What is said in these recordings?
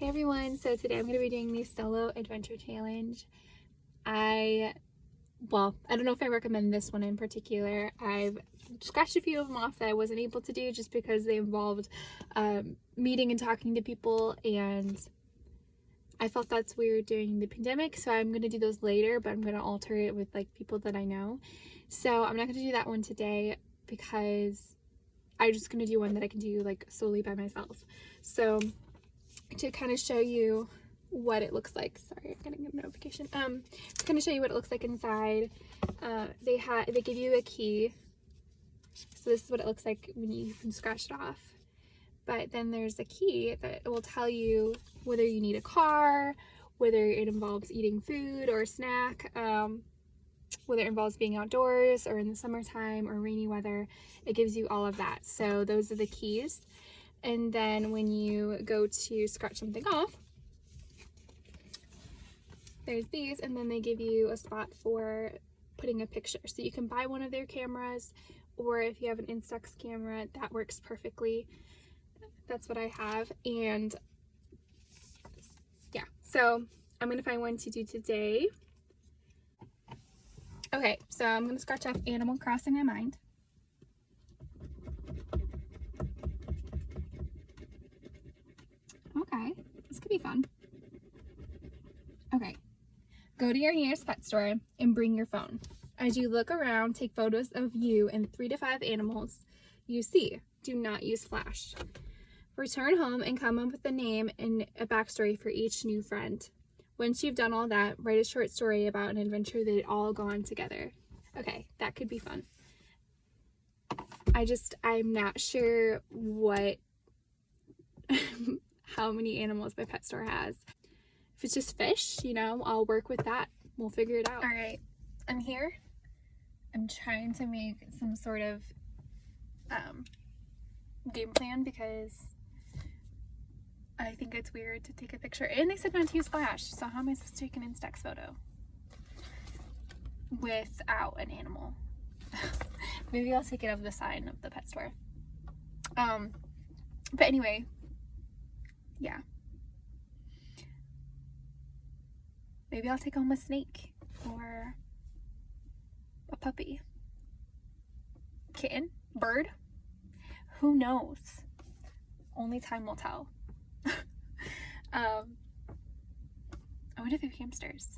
Hey everyone, so today I'm going to be doing the solo adventure challenge. I don't know if I recommend this one in particular. I've scratched a few of them off that I wasn't able to do just because they involved meeting and talking to people, and I felt that's weird during the pandemic, so I'm going to do those later, but I'm going to alter it with like people that I know. So I'm not going to do that one today because I'm just going to do one that I can do like solely by myself. So to kind of show you what it looks like. Sorry, I'm getting a notification. To kind of show you what it looks like inside. They give you a key. So this is what it looks like when you can scratch it off. But then there's a key that will tell you whether you need a car, whether it involves eating food or a snack, whether it involves being outdoors or in the summertime or rainy weather. It gives you all of that. So those are the keys. And then when you go to scratch something off, there's these, and then they give you a spot for putting a picture. So you can buy one of their cameras, or if you have an Instax camera, that works perfectly. That's what I have. And yeah, so I'm gonna find one to do today. Okay, so I'm gonna scratch off Animal Crossing My Mind. Okay, this could be fun. Okay, go to your nearest pet store and bring your phone. As you look around, take photos of you and 3 to 5 animals you see. Do not use flash. Return home and come up with a name and a backstory for each new friend. Once you've done all that, write a short story about an adventure they'd all go on together. Okay, that could be fun. I'm not sure what how many animals my pet store has. If it's just fish, you know, I'll work with that. We'll figure it out. All right, I'm here. I'm trying to make some sort of game plan because I think it's weird to take a picture. And they said not to use flash, so how am I supposed to take an Instax photo without an animal? Maybe I'll take it of the sign of the pet store. But anyway, yeah. Maybe I'll take home a snake or a puppy, kitten, bird. Who knows? Only time will tell. I wonder if I have hamsters.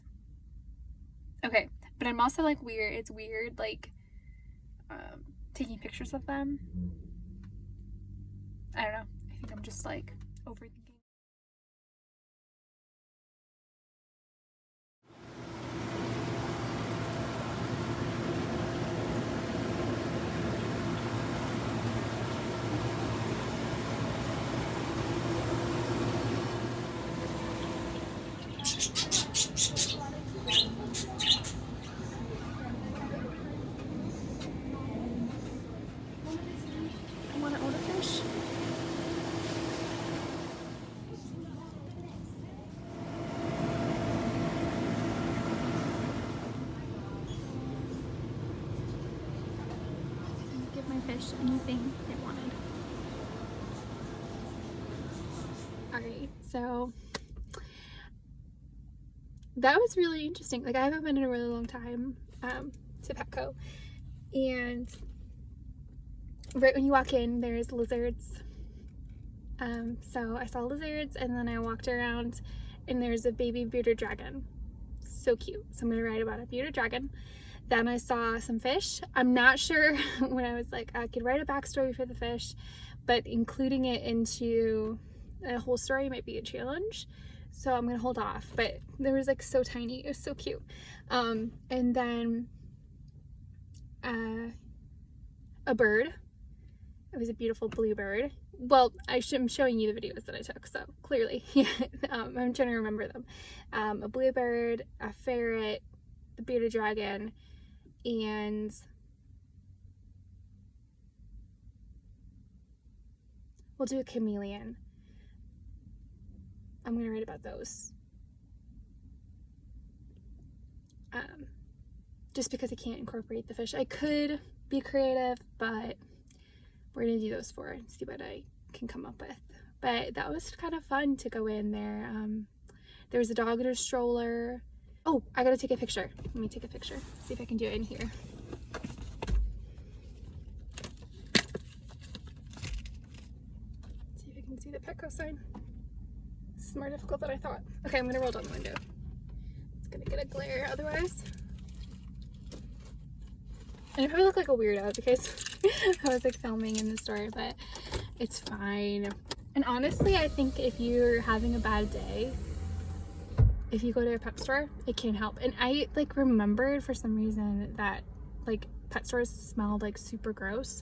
Okay, but I'm also like weird. It's weird, like taking pictures of them. I don't know. I think I'm just like overthinking. I want to own a fish. Give my fish anything it wanted. Alright, so that was really interesting. Like, I haven't been in a really long time to Petco, and right when you walk in, there's lizards. So I saw lizards, and then I walked around, and there's a baby bearded dragon. So cute. So I'm gonna write about a bearded dragon. Then I saw some fish. I'm not sure when I was like, I could write a backstory for the fish, but including it into a whole story might be a challenge. So I'm gonna hold off. But they was like so tiny. It was so cute. And then a bird. It was a beautiful blue bird. Well, I'm showing you the videos that I took, so clearly, yeah. I'm trying to remember them. A bluebird, a ferret, the bearded dragon, and we'll do a chameleon. I'm gonna write about those. Just because I can't incorporate the fish. I could be creative, but we're gonna do those 4 and see what I can come up with. but that was kind of fun to go in there. There was a dog in a stroller. Oh, I gotta take a picture. Let me take a picture, see if I can do it in here. See if you can see the Petco sign. This is more difficult than I thought. Okay, I'm gonna roll down the window. It's gonna get a glare otherwise. And I probably look like a weirdo because I was like filming in the store, but it's fine. And honestly, I think if you're having a bad day, if you go to a pet store, it can help. And I like remembered for some reason that like pet stores smelled like super gross,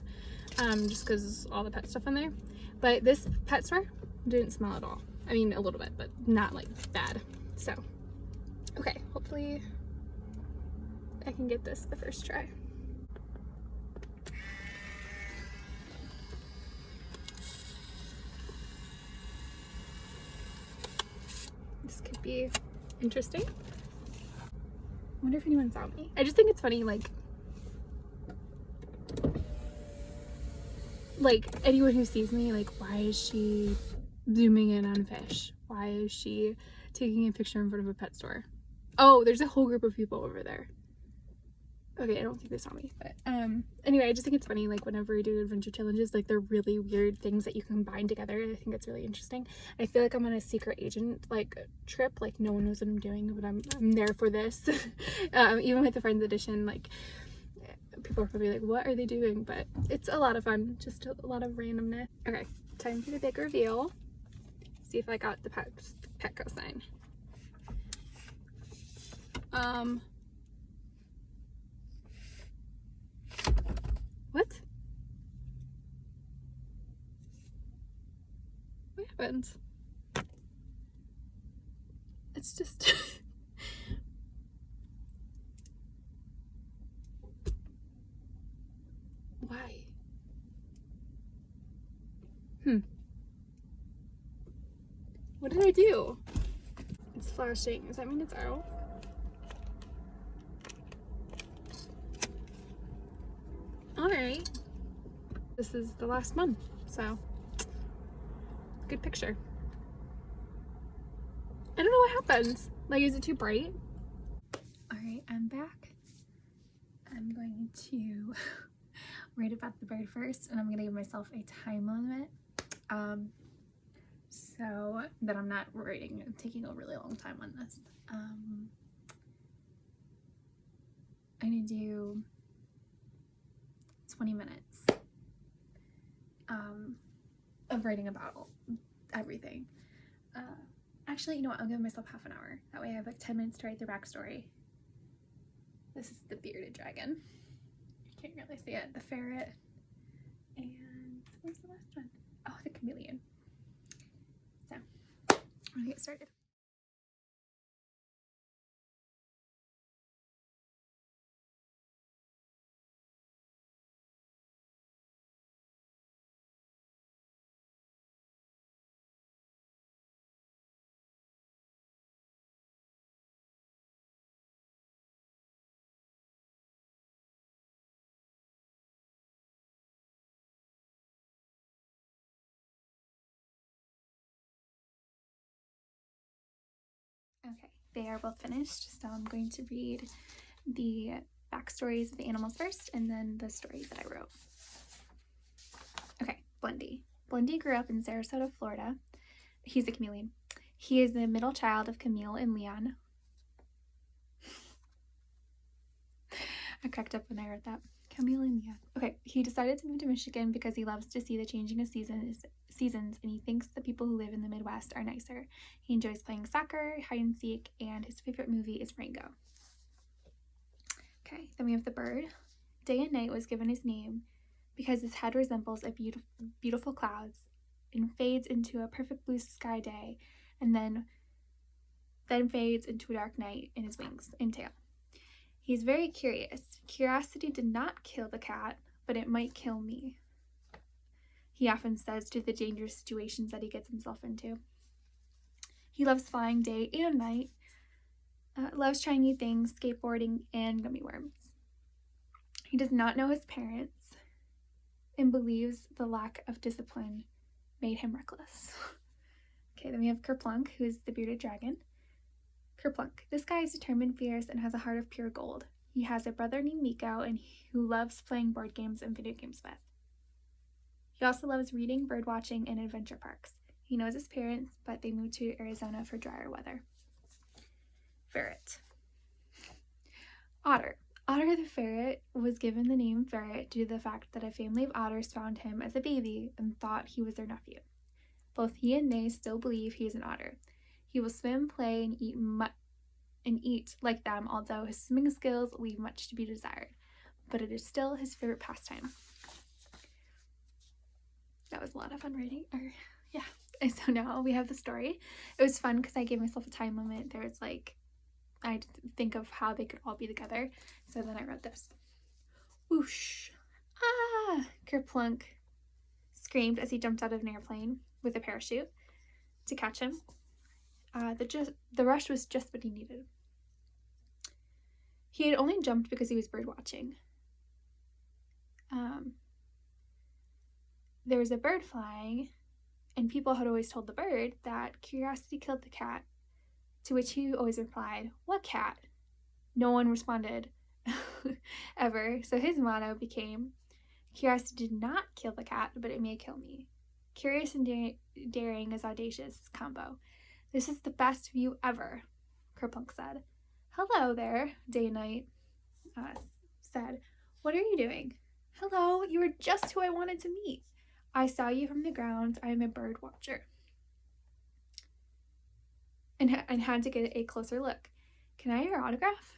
just because all the pet stuff in there. But this pet store didn't smell at all. I mean, a little bit, but not like bad. So, okay, hopefully I can get this the first try. This could be interesting. I wonder if anyone saw me. I just think it's funny, like anyone who sees me, like, why is she zooming in on fish? Why is she taking a picture in front of a pet store? Oh, there's a whole group of people over there. Okay, I don't think they saw me, but anyway, I just think it's funny, like, whenever we do adventure challenges, like, they're really weird things that you combine together. I think it's really interesting. I feel like I'm on a secret agent, like, trip. Like, no one knows what I'm doing, but I'm there for this. Even with the Friends Edition, like, people are probably like, what are they doing? But it's a lot of fun, just a lot of randomness. Okay, time for the big reveal. See if I got the Petco sign. What? What happened? It's just why? What did I do? It's flashing. Does that mean it's out? Alright. This is the last one, so good picture. I don't know what happens. Like, is it too bright? Alright, I'm back. I'm going to write about the bird first, and I'm gonna give myself a time limit. So that I'm not taking a really long time on this. I'm gonna do 20 minutes of writing about everything. Actually, you know what? I'll give myself half an hour. That way I have like 10 minutes to write their backstory. This is the bearded dragon. You can't really see it. The ferret. And where's the last one? Oh, the chameleon. So, I'm gonna get started. Okay, they are both finished, so I'm going to read the backstories of the animals first and then the stories that I wrote. Okay, Blendy. Blendy grew up in Sarasota, Florida. He's a chameleon. He is the middle child of Camille and Leon. I cracked up when I read that. Camille and Leon. Okay, he decided to move to Michigan because he loves to see the changing of seasons, and he thinks the people who live in the Midwest are nicer. He enjoys playing soccer, hide and seek, and his favorite movie is Rango. Okay, then we have the bird. Day and Night was given his name because his head resembles a beautiful clouds and fades into a perfect blue sky day, and then fades into a dark night in his wings and tail. He's very curious. Curiosity did not kill the cat, but it might kill me, he often says to the dangerous situations that he gets himself into. He loves flying day and night, loves trying new things, skateboarding, and gummy worms. He does not know his parents and believes the lack of discipline made him reckless. Okay, then we have Kerplunk, who is the bearded dragon. Kerplunk. This guy is determined, fierce, and has a heart of pure gold. He has a brother named Miko, and who loves playing board games and video games with. He also loves reading, bird watching, and adventure parks. He knows his parents, but they moved to Arizona for drier weather. Ferret. Otter. Otter the ferret was given the name Ferret due to the fact that a family of otters found him as a baby and thought he was their nephew. Both he and they still believe he is an otter. He will swim, play, and eat like them, although his swimming skills leave much to be desired. But it is still his favorite pastime. That was a lot of fun reading. Yeah. And so now we have the story. It was fun because I gave myself a time limit. There's like, I had to think of how they could all be together. So then I read this. Whoosh. Ah! Kerplunk screamed as he jumped out of an airplane with a parachute to catch him. The rush was just what he needed. He had only jumped because he was bird watching. There was a bird flying, and people had always told the bird that curiosity killed the cat, to which he always replied, "What cat?" No one responded ever, so his motto became, "Curiosity did not kill the cat, but it may kill me." Curious and daring is audacious combo. This is the best view ever, Kerplunk said. Hello there, Day Knight said. What are you doing? Hello, you are just who I wanted to meet. I saw you from the ground. I am a bird watcher. And had to get a closer look. Can I have your autograph?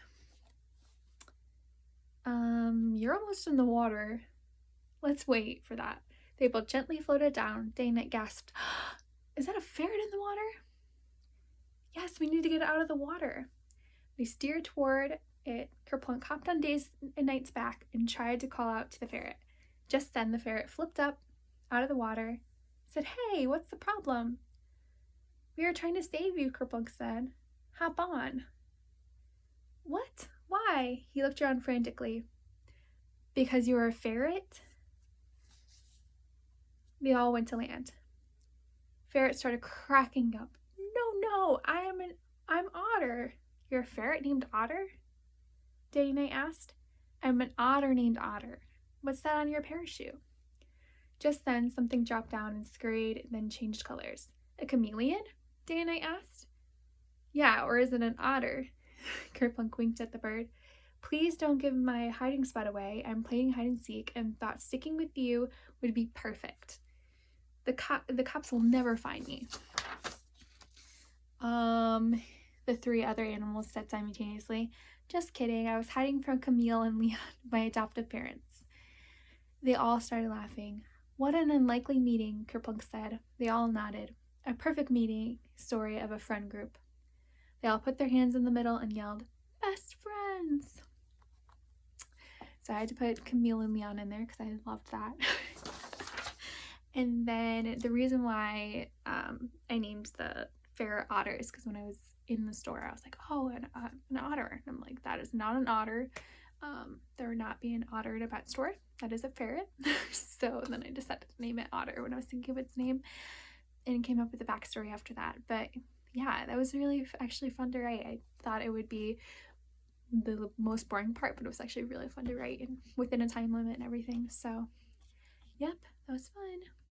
You're almost in the water. Let's wait for that. They both gently floated down. Day Knight gasped. Is that a ferret in the water? Yes, we need to get it out of the water. They steered toward it. Kerplunk hopped on Day Knight's back and tried to call out to the ferret. Just then the ferret flipped up out of the water, said, "Hey, what's the problem?" "We are trying to save you," Kerplunk said. "Hop on." What? Why? He looked around frantically. Because you are a ferret? They all went to land. Ferret started cracking up. No, I'm Otter. You're a ferret named Otter? Day Knight asked. I'm an otter named Otter. What's that on your parachute? Just then, something dropped down and scurried, then changed colors. A chameleon? Day Knight asked. Yeah, or is it an otter? Kerplunk winked at the bird. Please don't give my hiding spot away. I'm playing hide and seek and thought sticking with you would be perfect. The cops will never find me. The three other animals said simultaneously. Just kidding. I was hiding from Camille and Leon, my adoptive parents. They all started laughing. What an unlikely meeting, Kerplunk said. They all nodded. A perfect meeting story of a friend group. They all put their hands in the middle and yelled, "Best friends!" So I had to put Camille and Leon in there because I loved that. And then the reason why I named the ferret otters, because when I was in the store, I was like, oh, an otter. And I'm like, that is not an otter. There would not be an otter at a pet store. That is a ferret. So then I decided to name it Otter when I was thinking of its name, and came up with a backstory after that. But yeah, that was really actually fun to write. I thought it would be the most boring part, but it was actually really fun to write and within a time limit and everything. So yep, that was fun.